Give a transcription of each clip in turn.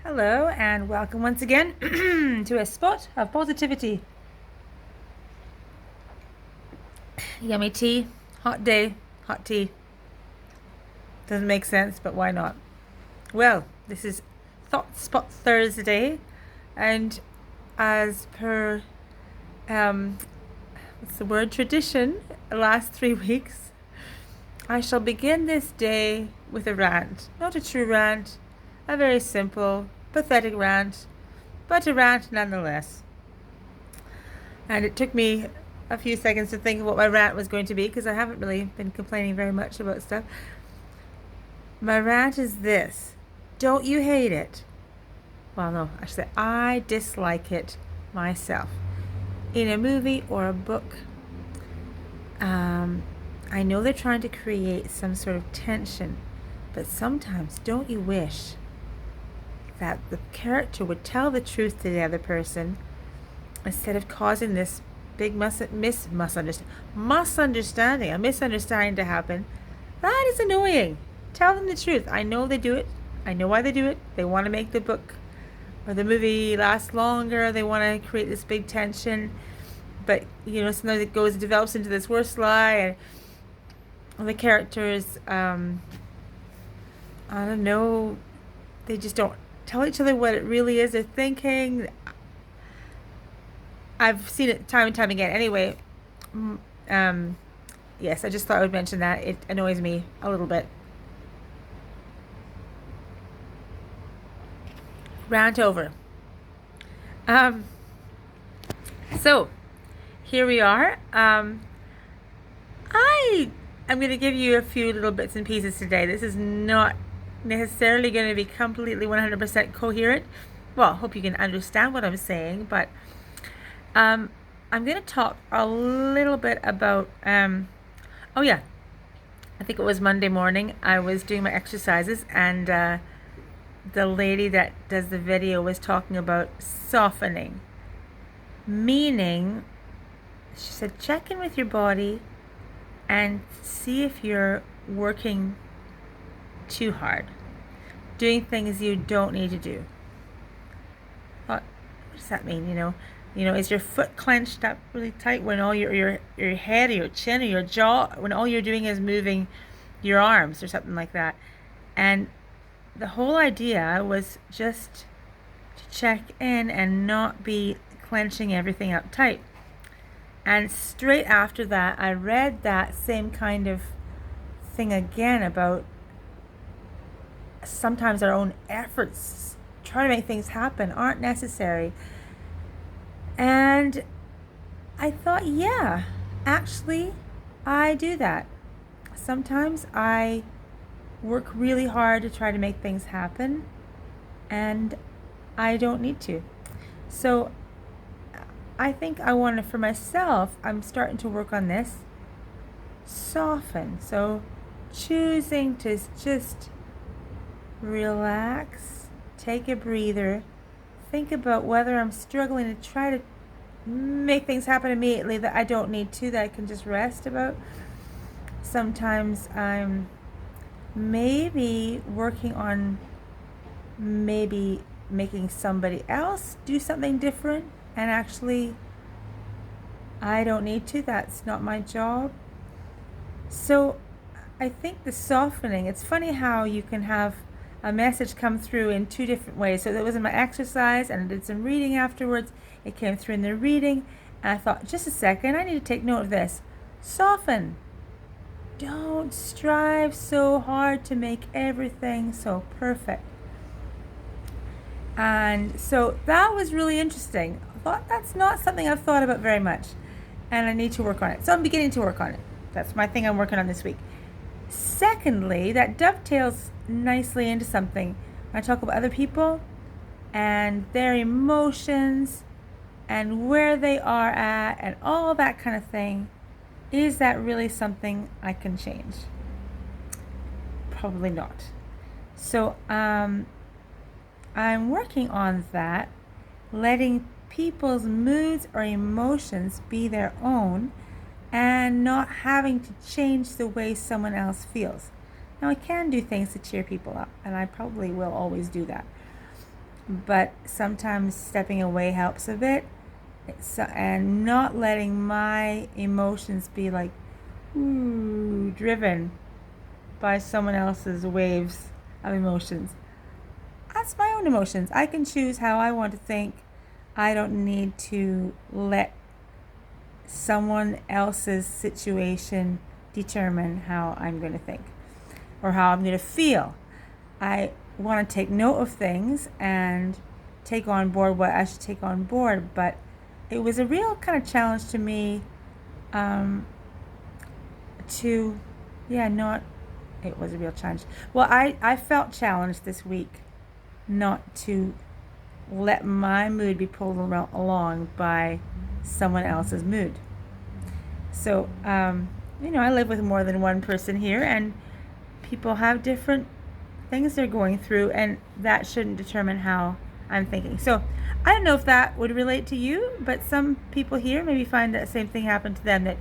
Hello and welcome once again to a spot of positivity. Yummy tea, hot day, hot tea. Doesn't make sense, but why not? Well, this is Thought Spot Thursday, and as per what's the word, tradition, the last 3 weeks, I shall begin this day with a rant. Not a true rant, a very simple, pathetic rant, but a rant nonetheless. And it took me a few seconds to think of what my rant was going to be because I haven't really been complaining very much about stuff. My rant is this: don't you hate it? Well, no, actually, I dislike it myself. In a movie or a book, I know they're trying to create some sort of tension, but sometimes don't you wish that the character would tell the truth to the other person instead of causing this big misunderstanding to happen? That is annoying. Tell them the truth. I know they do it. I know why they do it. They want to make the book or the movie last longer. They want to create this big tension. But, sometimes it develops into this worst lie, and the characters, I don't know, they just don't tell each other what it really is they're thinking. I've seen it time and time again. Anyway, yes, I just thought I would mention that. It annoys me a little bit. Rant over. So here we are. I'm going to give you a few little bits and pieces today. This is not necessarily going to be completely 100% coherent. Well, I hope you can understand what I'm saying, but I'm going to talk a little bit about, oh yeah, I think it was Monday morning. I was doing my exercises, and the lady that does the video was talking about softening. Meaning, she said, check in with your body and see if you're working too hard, doing things you don't need to do. What does that mean? Is your foot clenched up really tight when all your head or your chin or your jaw, when all you're doing is moving your arms or something like that? And the whole idea was just to check in and not be clenching everything up tight. And straight after that, I read that same kind of thing again about sometimes our own efforts trying to make things happen aren't necessary. And I thought, yeah, actually, I do that. Sometimes I work really hard to try to make things happen, and I don't need to. So I think I want to, for myself, I'm starting to work on this. Soften. So choosing to just relax, take a breather, think about whether I'm struggling to try to make things happen immediately that I don't need to, that I can just rest about. Sometimes I'm maybe working on maybe making somebody else do something different, and actually I don't need to. That's not my job. So I think the softening, it's funny how you can have a message come through in two different ways. So that was in my exercise, and I did some reading afterwards. It came through in the reading, and I thought, just a second, I need to take note of this. Soften. Don't strive so hard to make everything so perfect. And so that was really interesting. I thought that's not something I've thought about very much, and I need to work on it. So I'm beginning to work on it. That's my thing I'm working on this week. Secondly, that dovetails nicely into something. When I talk about other people and their emotions and where they are at and all that kind of thing, is that really something I can change? Probably not. So I'm working on that, letting people's moods or emotions be their own and not having to change the way someone else feels. Now, I can do things to cheer people up, and I probably will always do that. but sometimes stepping away helps a bit. And not letting my emotions be like, ooh, driven by someone else's waves of emotions. That's my own emotions. I can choose how I want to think. I don't need to let someone else's situation determine how I'm going to think or how I'm going to feel. I want to take note of things and take on board what I should take on board, but it was a real kind of challenge to me to, yeah, not, it was a real challenge. Well, I felt challenged this week not to let my mood be pulled along by someone else's mood. So, I live with more than one person here, and people have different things they're going through, and that shouldn't determine how I'm thinking. So, I don't know if that would relate to you, but some people here maybe find that same thing happened to them, that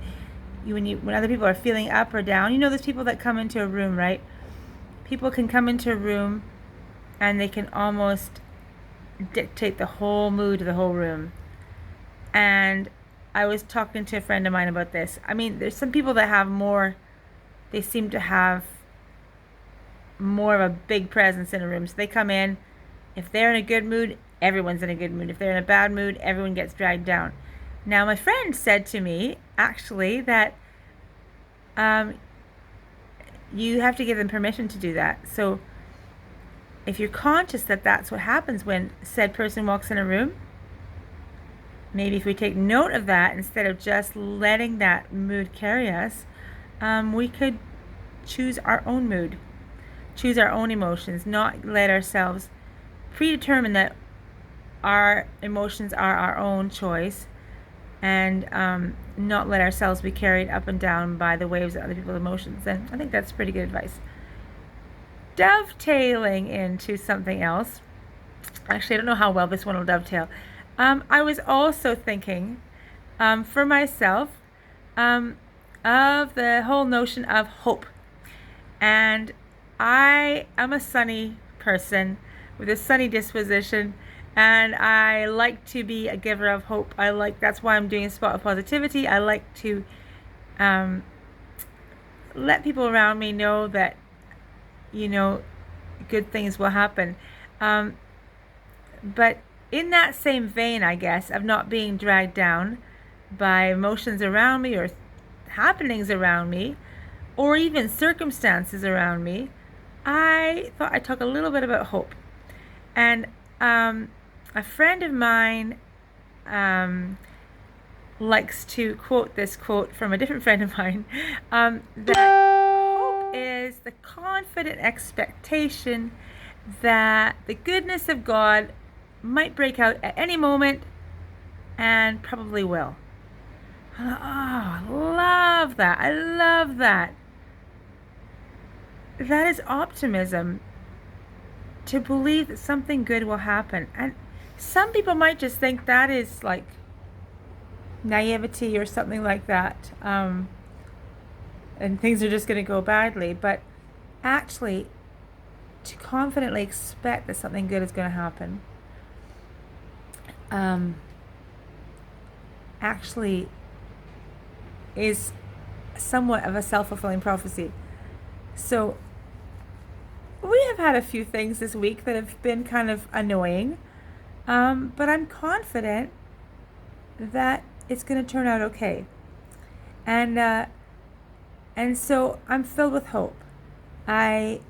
when other people are feeling up or down, there's people that come into a room, right? People can come into a room and they can almost dictate the whole mood of the whole room. And I was talking to a friend of mine about this. I mean, there's some people that have more, they seem to have more of a big presence in a room. So they come in, if they're in a good mood, everyone's in a good mood. If they're in a bad mood, everyone gets dragged down. Now, my friend said to me, actually, that you have to give them permission to do that. So if you're conscious that that's what happens when said person walks in a room, maybe if we take note of that instead of just letting that mood carry us, we could choose our own mood, choose our own emotions, not let ourselves predetermine that our emotions are our own choice, and not let ourselves be carried up and down by the waves of other people's emotions. And I think that's pretty good advice. Dovetailing into something else. Actually, I don't know how well this one will dovetail. I was also thinking for myself of the whole notion of hope. And I am a sunny person with a sunny disposition, and I like to be a giver of hope. That's why I'm doing a spot of positivity. I like to let people around me know that, good things will happen. But in that same vein, I guess, of not being dragged down by emotions around me or happenings around me or even circumstances around me, I thought I'd talk a little bit about hope. And a friend of mine likes to quote this quote from a different friend of mine, that hope is the confident expectation that the goodness of God might break out at any moment, and probably will. Oh, I love that. I love that. That is optimism, to believe that something good will happen. And some people might just think that is like naivety or something like that, and things are just going to go badly. But actually, to confidently expect that something good is going to happen actually is somewhat of a self-fulfilling prophecy. So we have had a few things this week that have been kind of annoying, but I'm confident that it's going to turn out okay. And so I'm filled with hope. I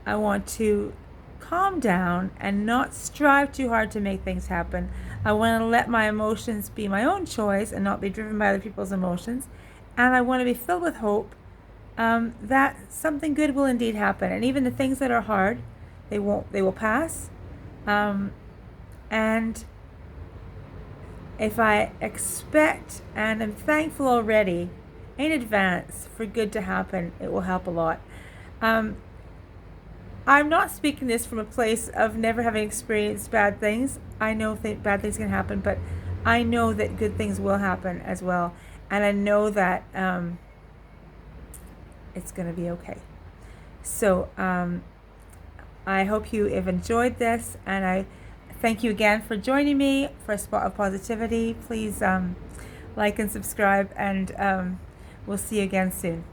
want to calm down and not strive too hard to make things happen. I want to let my emotions be my own choice and not be driven by other people's emotions. And I want to be filled with hope that something good will indeed happen. And even the things that are hard, they will pass. And if I expect and am thankful already in advance for good to happen, it will help a lot. I'm not speaking this from a place of never having experienced bad things. I know bad things can happen, but I know that good things will happen as well. And I know that it's going to be okay. So I hope you have enjoyed this, and I thank you again for joining me for a Spot of Positivity. Please like and subscribe, and we'll see you again soon.